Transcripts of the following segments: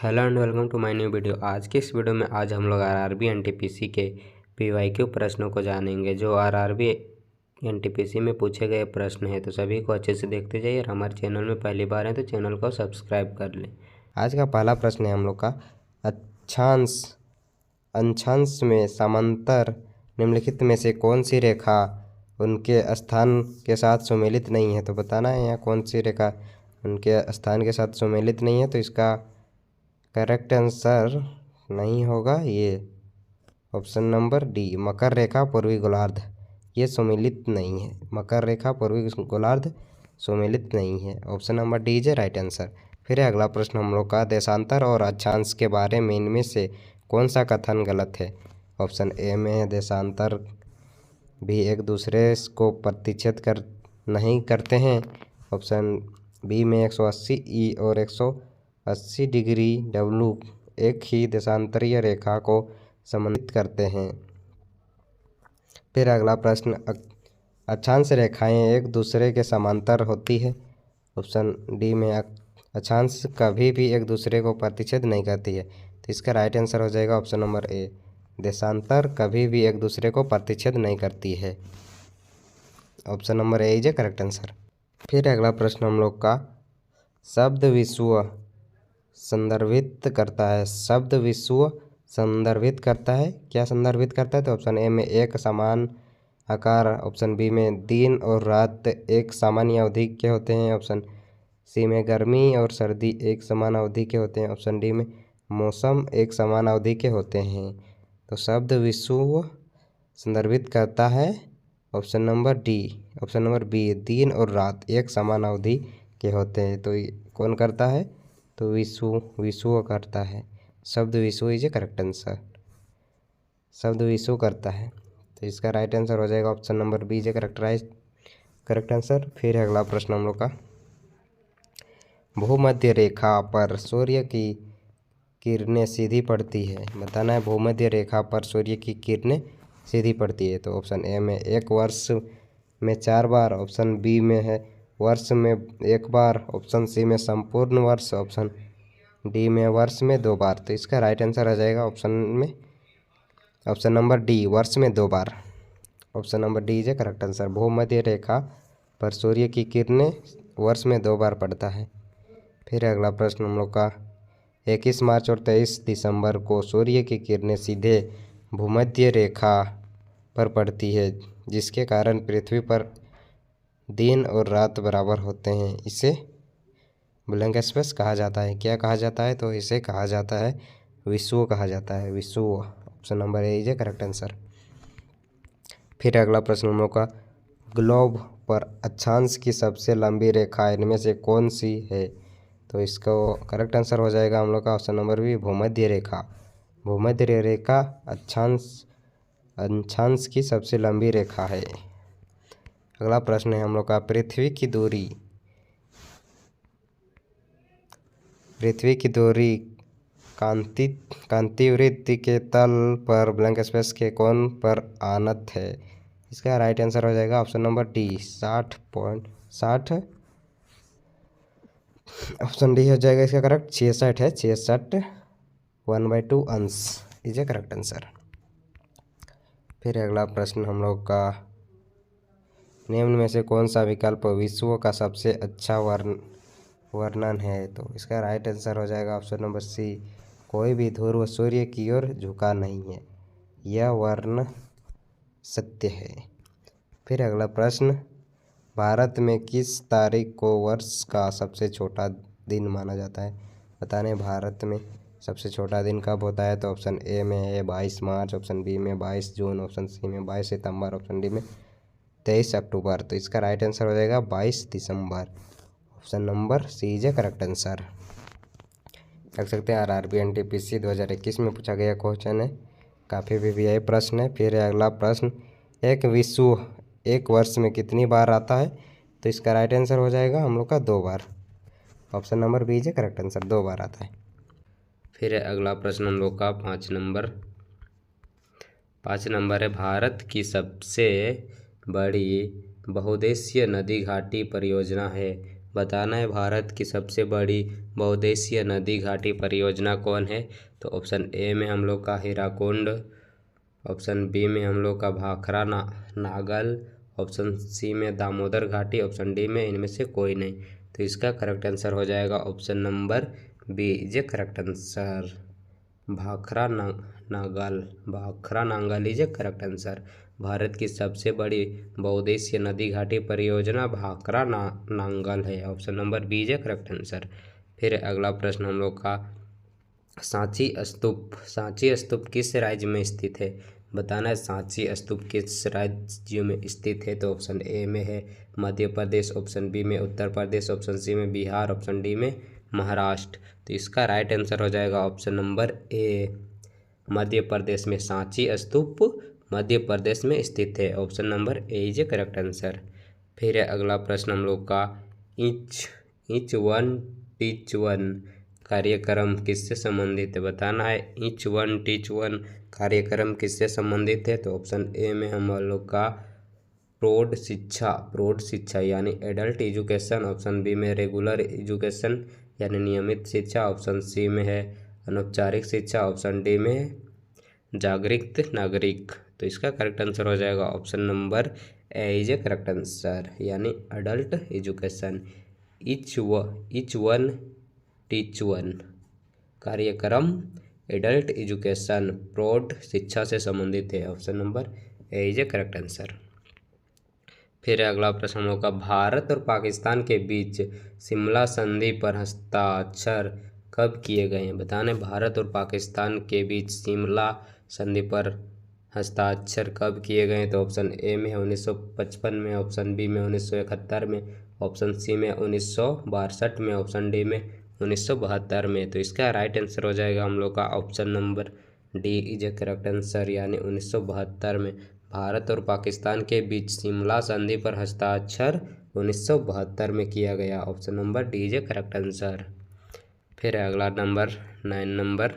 Hello and welcome to my new video. आज के इस वीडियो में हम लोग आरआरबी एनटीपीसी के पीवाईक्यू प्रश्नों को जानेंगे जो आरआरबी एनटीपीसी में पूछे गए प्रश्न हैं। तो सभी को अच्छे से देखते जाइए और हमारे चैनल में पहली बार है तो चैनल को सब्सक्राइब कर लें। आज का पहला प्रश्न है हम लोग का, अक्षांश में समांतर निम्नलिखित में से कौन सी रेखा उनके स्थान के साथ सुमेलित नहीं है। तो बताना है यहाँ कौन सी रेखा उनके स्थान के साथ सुमेलित नहीं है। तो इसका करेक्ट आंसर नहीं होगा ये ऑप्शन नंबर डी, मकर रेखा पूर्वी गोलार्ध। ये सुमेलित नहीं है, मकर रेखा पूर्वी गोलार्ध सुमेलित नहीं है। Option number D is right answer. फिर अगला प्रश्न हम लोग का, देशांतर और अक्षांश के बारे में इनमें से कौन सा कथन गलत है। ऑप्शन ए में है देशांतर भी एक दूसरे को प्रतिच्छेद नहीं करते हैं। ऑप्शन बी में 180 ई और 180 डिग्री डब्ल्यू एक ही देशांतरीय रेखा को संबंधित करते हैं। फिर अगला प्रश्न, अक्षांश रेखाएं एक दूसरे के समांतर होती है। ऑप्शन डी में अक्षांश कभी भी एक दूसरे को प्रतिच्छेद नहीं करती है। तो इसका राइट आंसर हो जाएगा ऑप्शन नंबर ए, देशांतर कभी भी एक दूसरे को प्रतिच्छेद नहीं करती है। Option number A is a correct answer. फिर अगला प्रश्न हम लोग का, शब्द विश्व संदर्भित करता है। शब्द विश्व संदर्भित करता है, क्या संदर्भित करता है। तो ऑप्शन ए में एक समान आकार, ऑप्शन बी में दिन और रात एक सामान्य अवधि के होते हैं, ऑप्शन सी में गर्मी और सर्दी एक समान अवधि के होते हैं, ऑप्शन डी में मौसम एक समान अवधि के होते हैं। तो शब्द विश्व संदर्भित करता है option number D, option number B, दिन और रात एक समान अवधि के होते हैं। तो कौन करता है, तो विश्व करता है। शब्द विश्व इज ए करेक्ट आंसर, शब्द विश्व करता है। तो इसका राइट आंसर हो जाएगा option number B is a correct answer. फिर अगला प्रश्न हम लोग का, भूमध्य रेखा पर सूर्य की किरणें सीधी पड़ती है। बताना है भूमध्य रेखा पर सूर्य की किरणें सीधी पड़ती है। तो ऑप्शन ए में एक वर्ष में 4 बार, ऑप्शन बी में है वर्ष में 1 बार, ऑप्शन सी में संपूर्ण वर्ष, ऑप्शन डी में वर्ष में 2 बार। तो इसका राइट आंसर आ जाएगा ऑप्शन नंबर डी, वर्ष में 2 बार। Option number D is a correct answer. भूमध्य रेखा पर सूर्य की किरणें वर्ष में 2 बार पड़ता है। फिर अगला प्रश्न हम लोग का, 21 मार्च और 23 दिसंबर को सूर्य की किरणें सीधे भूमध्य रेखा पर पड़ती है, जिसके कारण पृथ्वी पर दिन और रात बराबर होते हैं। इसे ब्लैंक स्पेस कहा जाता है। क्या कहा जाता है, तो इसे कहा जाता है विश्व कहा जाता है, विश्व। Option number A is a correct answer. फिर अगला प्रश्न हम लोग का, ग्लोब पर अक्षांश की सबसे लंबी रेखा इनमें से कौन सी है। तो इसका करेक्ट आंसर हो जाएगा हम लोग का ऑप्शन नंबर बी, भूमध्य रेखा। भूमध्य रेखा अक्षांश की सबसे लंबी रेखा है। अगला प्रश्न है हम लोग का, पृथ्वी की दूरी कांतिवृत्त के तल पर ब्लैंक स्पेस के कोण पर आनत है। इसका राइट आंसर हो जाएगा option number D, 60.60। Option D हो जाएगा इसका करेक्ट, 66 है, 66 1/2 अंश इज ए करेक्ट आंसर। फिर अगला प्रश्न हम लोग का, निम्न में से कौन सा विकल्प विश्व का सबसे अच्छा वर्णन है। तो इसका राइट आंसर हो जाएगा ऑप्शन नंबर सी, कोई भी ध्रुव सूर्य की ओर झुका नहीं है, यह वर्ण सत्य है। फिर अगला प्रश्न, भारत में किस तारीख को वर्ष का सबसे छोटा दिन माना जाता है। बताने भारत में सबसे छोटा दिन कब होता है। तो ऑप्शन ए में है 22 मार्च, ऑप्शन बी में 22 जून, ऑप्शन सी में 22 सितंबर, ऑप्शन डी में 23 अक्टूबर। तो इसका राइट आंसर हो जाएगा 22 दिसंबर। Option number C is a correct answer. देख सकते हैं आरआरबी एनटीपीसी 2021 में पूछा गया क्वेश्चन है, काफ़ी वीवीआई प्रश्न है। फिर अगला प्रश्न, एक विश्व एक वर्ष में कितनी बार आता है। तो इसका राइट आंसर हो जाएगा हम लोग का 2 बार। Option number B is a correct answer, 2 बार आता है। फिर अगला प्रश्न हम लोग का 5 नंबर है, भारत की सबसे बड़ी बहुउद्देशीय नदी घाटी परियोजना है। बताना है भारत की सबसे बड़ी बहुउद्देशीय नदी घाटी परियोजना कौन है। तो ऑप्शन ए में हम लोग का हीराकुंड, ऑप्शन बी में हम लोग का भाखड़ा नागल, ऑप्शन सी में दामोदर घाटी, ऑप्शन डी में इनमें से कोई नहीं। तो इसका करेक्ट आंसर हो जाएगा option number B is a correct answer. Bhakra Nangal is a correct answer. Bharat की सबसे बड़ी बहुउद्देशीय नदी घाटी परियोजना भाखड़ा नांगल है। Option number B is a correct answer. फिर अगला प्रश्न हम लोग का, सांची स्तूप किस राज्य में स्थित है। बताना है सांची स्तूप किस राज्य में स्थित है। तो ऑप्शन ए में है मध्य प्रदेश, ऑप्शन बी में उत्तर प्रदेश, ऑप्शन सी में बिहार, ऑप्शन डी में महाराष्ट्र। तो इसका राइट आंसर हो जाएगा ऑप्शन नंबर ए, मध्य प्रदेश में सांची स्तूप मध्य प्रदेश में स्थित है। Option number A is a correct answer. फिर है अगला प्रश्न हम लोग का, ईच वन टीच वन कार्यक्रम किससे संबंधित है। बताना है ईच वन टीच वन कार्यक्रम किससे संबंधित है। तो ऑप्शन ए में हम लोग का प्रौढ़ शिक्षा यानी एडल्ट एजुकेशन, ऑप्शन बी में रेगुलर एजुकेशन यानी नियमित शिक्षा, ऑप्शन सी में है अनौपचारिक शिक्षा, ऑप्शन डी में जागरूक नागरिक। तो इसका करेक्ट आंसर हो जाएगा option number A is a correct answer यानी adult education. Each one teach one कार्यक्रम एडल्ट एजुकेशन प्रौढ़ शिक्षा से संबंधित है। Option number A is a correct answer. फिर अगला प्रश्न हम लोग का, भारत और पाकिस्तान के बीच शिमला संधि पर हस्ताक्षर कब किए गए हैं। बताने भारत और पाकिस्तान के बीच शिमला संधि पर हस्ताक्षर कब किए गए। तो ऑप्शन ए में 1955 में, ऑप्शन बी में 1971 में, ऑप्शन सी में 1962 में, ऑप्शन डी में 1972 में। तो इसका राइट आंसर हो जाएगा हम लोग का option number D is a correct answer यानी 1972 में भारत और पाकिस्तान के बीच शिमला संधि पर हस्ताक्षर 1972 में किया गया। Option number D is a correct answer. फिर अगला नंबर 9 नंबर,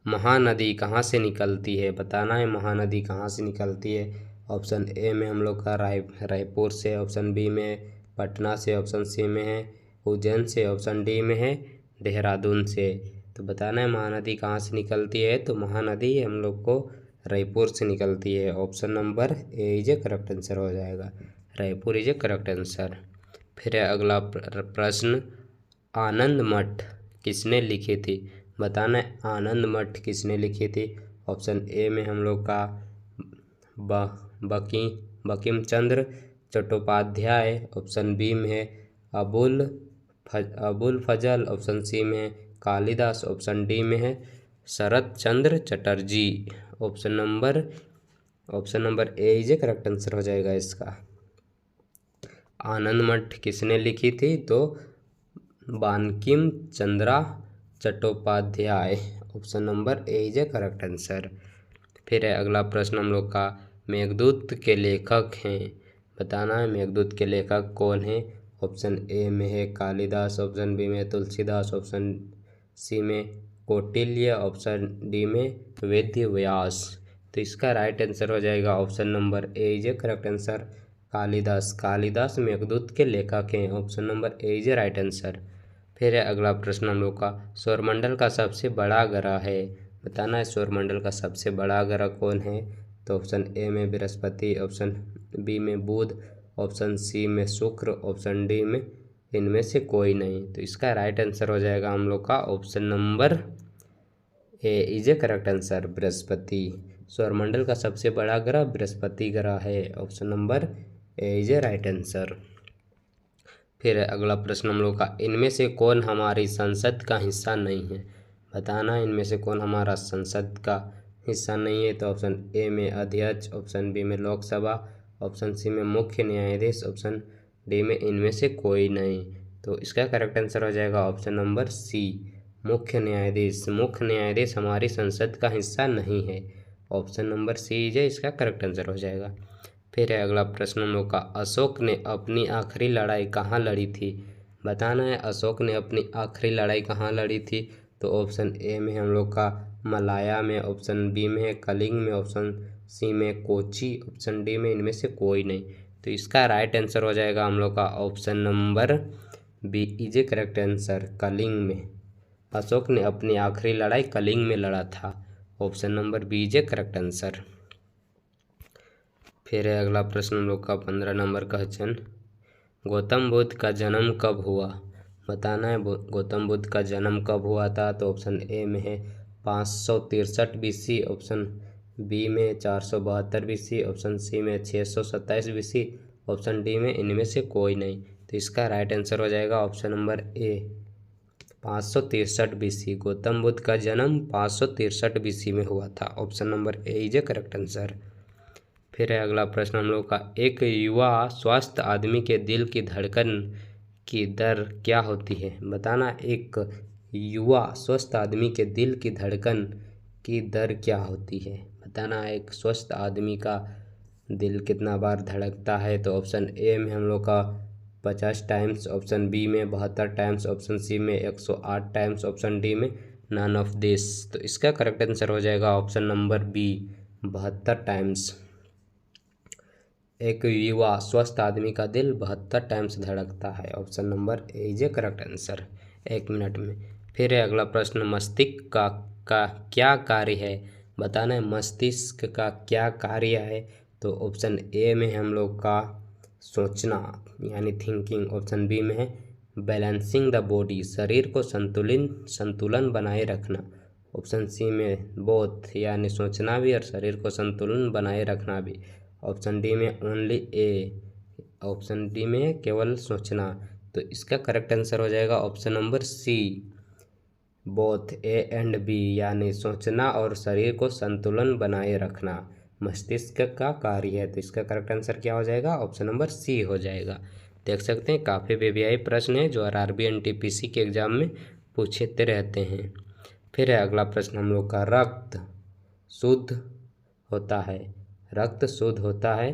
महानदी कहाँ से निकलती है। बताना है महानदी कहाँ से निकलती है। ऑप्शन ए में हम लोग का रायपुर से, ऑप्शन बी में पटना से, ऑप्शन सी में है उज्जैन से, ऑप्शन डी में है देहरादून से। तो बताना है महानदी कहाँ से निकलती है। तो महानदी हम लोग को रायपुर से निकलती है। Option number A is a correct answer हो जाएगा, Raipur is a correct answer. फिर अगला प्रश्न, आनंद मठ किसने लिखी थी। बताना है आनंद मठ किसने लिखी थी। ऑप्शन ए में हम लोग का बंकिम चंद्र चट्टोपाध्याय, ऑप्शन बी में है अबुल फजल, ऑप्शन सी में है कालिदास, ऑप्शन डी में है Sharat Chandra Chatterjee. Option number A is a correct answer हो जाएगा इसका। आनंद मठ किसने लिखी थी। तो Bankim Chandra Chattopadhyay. Option number A is a correct answer. फिर है अगला प्रश्न हम लोग का, मेघदूत के लेखक हैं। बताना है मेघदूत के लेखक कौन है। ऑप्शन ए में है कालिदास, ऑप्शन बी में तुलसीदास, ऑप्शन सी में कौटिल्य, ऑप्शन डी में वेद व्यास। तो इसका राइट आंसर हो जाएगा option number A is a correct answer, Kalidas Meghdoot के लेखक हैं। Option number A is a right answer. फिर है अगला प्रश्न हम लोग का, सौरमंडल का सबसे बड़ा ग्रह है। बताना है सौरमंडल का सबसे बड़ा ग्रह कौन है। तो ऑप्शन ए में बृहस्पति, ऑप्शन बी में बुध, ऑप्शन सी में शुक्र, ऑप्शन डी में इनमें से कोई नहीं। तो इसका राइट आंसर हो जाएगा हम लोग का option number A is a correct answer, Brihaspati. सौरमंडल का सबसे बड़ा ग्रह बृहस्पति ग्रह है। Option number A is a right answer. फिर अगला प्रश्न हम लोग का, इनमें से कौन हमारी संसद का हिस्सा नहीं है। बताना है इनमें से कौन हमारा संसद का हिस्सा नहीं है। तो ऑप्शन ए में अध्यक्ष, ऑप्शन बी में लोकसभा, ऑप्शन सी में मुख्य न्यायाधीश, ऑप्शन डी में इनमें से कोई नहीं। तो इसका करेक्ट आंसर हो जाएगा ऑप्शन नंबर सी, मुख्य न्यायाधीश। मुख्य न्यायाधीश हमारी संसद का हिस्सा नहीं है। ऑप्शन नंबर सी जो इसका करेक्ट आंसर हो जाएगा। फिर है अगला प्रश्न हम लोग का, अशोक ने अपनी आखिरी लड़ाई कहाँ लड़ी थी। बताना है अशोक ने अपनी आखिरी लड़ाई कहाँ लड़ी थी। तो ऑप्शन ए में हम लोग का मलाया में, ऑप्शन बी में है कलिंग में, ऑप्शन सी में कोची, ऑप्शन डी में इनमें से कोई नहीं। तो इसका राइट आंसर हो जाएगा हम लोग का option number B is a correct answer. Kalinga में अशोक ने अपनी आखिरी लड़ाई कलिंग में लड़ा था। Option number B is a correct answer. फिर है अगला प्रश्न हम लोग का 15 नंबर का क्वेश्चन। गौतम बुद्ध का जन्म कब हुआ? बताना है गौतम बुद्ध का जन्म कब हुआ था। तो ऑप्शन ए में है 563 BC, ऑप्शन बी में 472 BC, ऑप्शन सी में 627 BC, ऑप्शन डी में इनमें से कोई नहीं। तो इसका राइट आंसर हो जाएगा ऑप्शन नंबर ए 563 BC। गौतम बुद्ध का जन्म 563 BC में हुआ था। Option number A is a correct answer. फिर है अगला प्रश्न हम लोग का। एक युवा स्वस्थ आदमी के दिल की धड़कन की दर क्या होती है? बताना। एक युवा स्वस्थ आदमी के दिल की धड़कन की दर क्या होती है? बताना। एक स्वस्थ आदमी का दिल कितना बार धड़कता है? तो ऑप्शन ए में हम लोग का 50 टाइम्स, ऑप्शन बी में 72 टाइम्स, ऑप्शन सी में 108 टाइम्स, ऑप्शन डी में नन ऑफ दिस। तो इसका करेक्ट आंसर हो जाएगा ऑप्शन नंबर बी 72 टाइम्स। एक युवा स्वस्थ आदमी का दिल 72 टाइम्स धड़कता है। Option number A is a correct answer. 1 minute में। फिर है अगला प्रश्न। मस्तिष्क का क्या कार्य है? बताना है मस्तिष्क का क्या कार्य है। तो ऑप्शन ए में हम लोग का सोचना यानी थिंकिंग, ऑप्शन बी में है बैलेंसिंग द बॉडी शरीर को संतुलन बनाए रखना, ऑप्शन सी में बोथ यानी सोचना भी और शरीर को संतुलन बनाए रखना भी, ऑप्शन डी में ओनली ए, ऑप्शन डी में केवल सोचना। तो इसका करेक्ट आंसर हो जाएगा option number C both A and B यानी सोचना और शरीर को संतुलन बनाए रखना मस्तिष्क का कार्य है। तो इसका करेक्ट आंसर क्या हो जाएगा? ऑप्शन नंबर सी हो जाएगा। देख सकते हैं काफ़ी वीवीआई प्रश्न है जो आरआरबी एनटीपीसी के एग्जाम में पूछते रहते हैं। फिर है अगला प्रश्न हम लोग का। रक्त शुद्ध होता है, रक्त शुद्ध होता है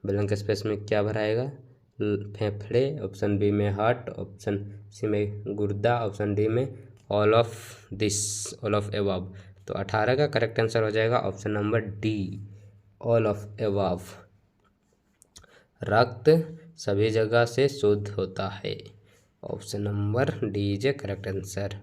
ब्लैंक स्पेस में क्या भराएगा? फेफड़े, ऑप्शन बी में हार्ट, ऑप्शन सी में गुर्दा, ऑप्शन डी में all of this, all of above. तो 18 का करेक्ट आंसर हो जाएगा option number D all of above. रक्त सभी जगह से शुद्ध होता है। Option number D is a correct answer.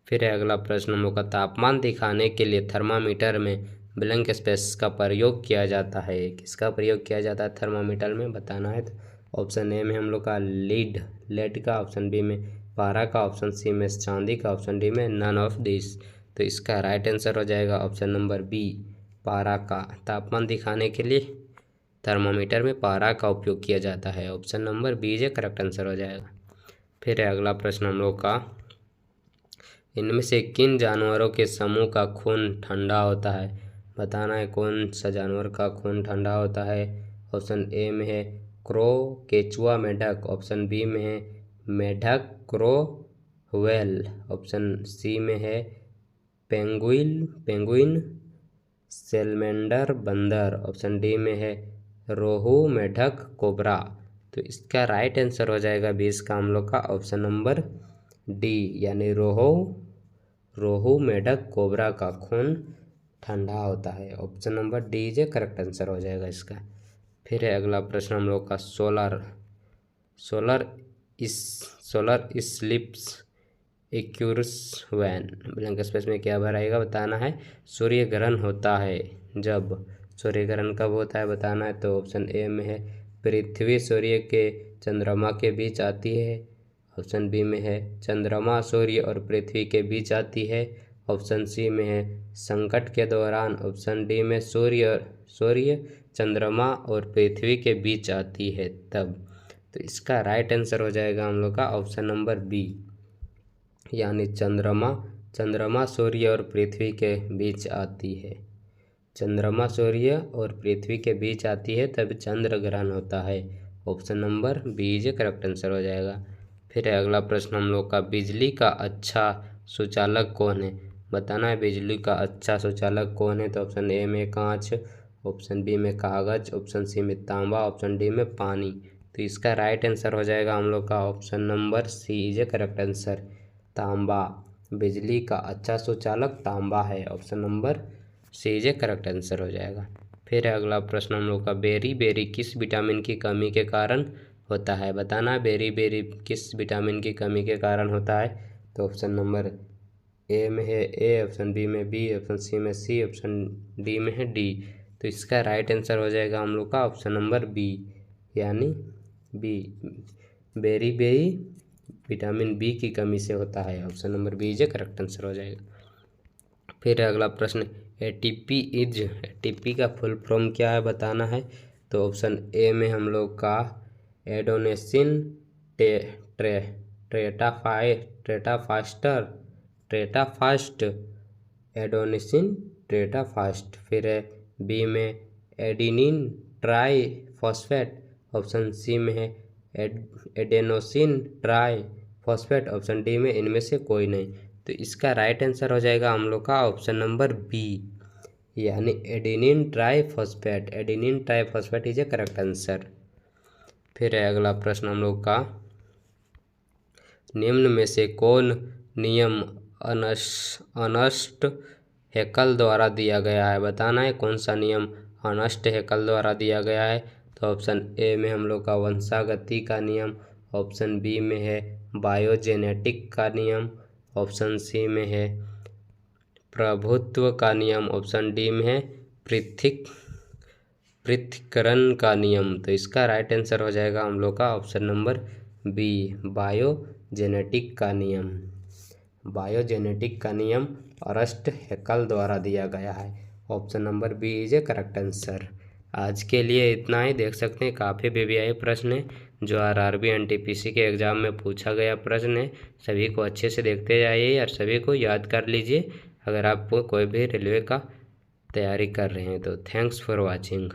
फिर है अगला प्रश्न हम लोग का। तापमान दिखाने के लिए थर्मामीटर में ब्लैंक स्पेस का प्रयोग किया जाता है। किसका प्रयोग किया जाता है थर्मामीटर में? बताना है। तो ऑप्शन ए में हम लोग का लेड का, ऑप्शन बी में पारा का, ऑप्शन सी में चांदी का, ऑप्शन डी में नन ऑफ दिस। तो इसका राइट आंसर हो जाएगा ऑप्शन नंबर बी पारा का। तापमान दिखाने के लिए थर्मामीटर में पारा का उपयोग किया जाता है। ऑप्शन नंबर बी जे करेक्ट आंसर हो जाएगा। फिर है अगला प्रश्न हम लोग का। इनमें से किन जानवरों के समूह का खून ठंडा होता है? बताना है कौन सा जानवर का खून ठंडा होता है। ऑप्शन ए में है क्रो, केचुआ, मेढक, ऑप्शन बी में है मेढक, क्रो, व्हेल, ऑप्शन सी में है पेंगुइन, सेलमेंडर, बंदर, ऑप्शन डी में है रोहू, मेढक, कोबरा। तो इसका राइट आंसर हो जाएगा 20 का हम लोग का ऑप्शन नंबर डी यानी रोहू, मेढक, कोबरा का खून ठंडा होता है। Option number D J correct answer हो जाएगा इसका। फिर है अगला प्रश्न हम लोग का। Solar eclipse occurs when blank space में क्या भराएगा? बताना है। सूर्य ग्रहण होता है जब। सूर्य ग्रहण कब होता है बताना है। तो ऑप्शन ए में है पृथ्वी सूर्य के चंद्रमा के बीच आती है, ऑप्शन बी में है चंद्रमा सूर्य और पृथ्वी के बीच आती है, ऑप्शन सी में है संकट के दौरान, ऑप्शन डी में सूर्य चंद्रमा और पृथ्वी के बीच आती है तब। तो इसका राइट आंसर हो जाएगा हम लोग का ऑप्शन नंबर बी यानी चंद्रमा सूर्य और पृथ्वी के बीच आती है। चंद्रमा सूर्य और पृथ्वी के बीच आती है तब चंद्र ग्रहण होता है। ऑप्शन नंबर बी जे करेक्ट आंसर हो जाएगा। फिर है अगला प्रश्न हम लोग का। बिजली का अच्छा सुचालक कौन है? बताना है बिजली का अच्छा सुचालक कौन है। तो ऑप्शन ए में कांच, ऑप्शन बी में कागज, ऑप्शन सी में तांबा, ऑप्शन डी में पानी। तो इसका राइट आंसर हो जाएगा हम लोग का option number C is a correct answer तांबा। बिजली का अच्छा सुचालक तांबा है। Option number C is a correct answer हो जाएगा। फिर अगला प्रश्न हम लोग का बेरी बेरी किस विटामिन की कमी के कारण होता है, बताना है बेरी बेरी किस विटामिन की कमी के कारण होता है। तो ऑप्शन नंबर ए में है ए, ऑप्शन बी में बी, ऑप्शन सी में सी, ऑप्शन डी में है डी। तो इसका राइट आंसर हो जाएगा हम लोग का ऑप्शन नंबर बी, यानी B, beriberi vitamin B की कमी से होता है। ऑप्शन नंबर बी जो करेक्ट आंसर हो जाएगा। फिर अगला प्रश्न एटीपी का फुल फॉर्म क्या है, बताना है। तो ऑप्शन ए में हम लोग का एडोनेसिन ट्रेटाफास्ट, एडोनेसिन ट्रेटाफास्ट। फिर है बी में एडिनिन ट्राईफॉस्फेट, ऑप्शन सी में है एडेनोसिन ट्राईफॉस्फेट, ऑप्शन डी में इनमें से कोई नहीं। तो इसका राइट आंसर हो जाएगा हम लोग का ऑप्शन नंबर बी, यानी adenine triphosphate. Adenine triphosphate is a correct answer. फिर है अगला प्रश्न हम लोग का निम्न में से कौन नियम अर्नस्ट हैकेल द्वारा दिया गया है, बताना है कौन सा नियम अर्नस्ट हैकेल द्वारा दिया गया है। तो ऑप्शन ए में हम लोग का वंशागति का नियम, ऑप्शन बी में है बायोजेनेटिक का नियम, ऑप्शन सी में है प्रभुत्व का नियम, ऑप्शन डी में है पृथक्करण का नियम। तो इसका राइट आंसर हो जाएगा हम लोग का ऑप्शन नंबर बी, बायोजेनेटिक का नियम। बायोजेनेटिक का नियम अर्नस्ट हैकेल द्वारा दिया गया है। Option number B is a correct answer. आज के लिए इतना ही। देख सकते हैं काफ़ी वीवीआई प्रश्न है जो आरआरबी एनटीपीसी के एग्ज़ाम में पूछा गया प्रश्न है। सभी को अच्छे से देखते जाइए और सभी को याद कर लीजिए अगर आप कोई भी रेलवे का तैयारी कर रहे हैं तो। Thanks for watching.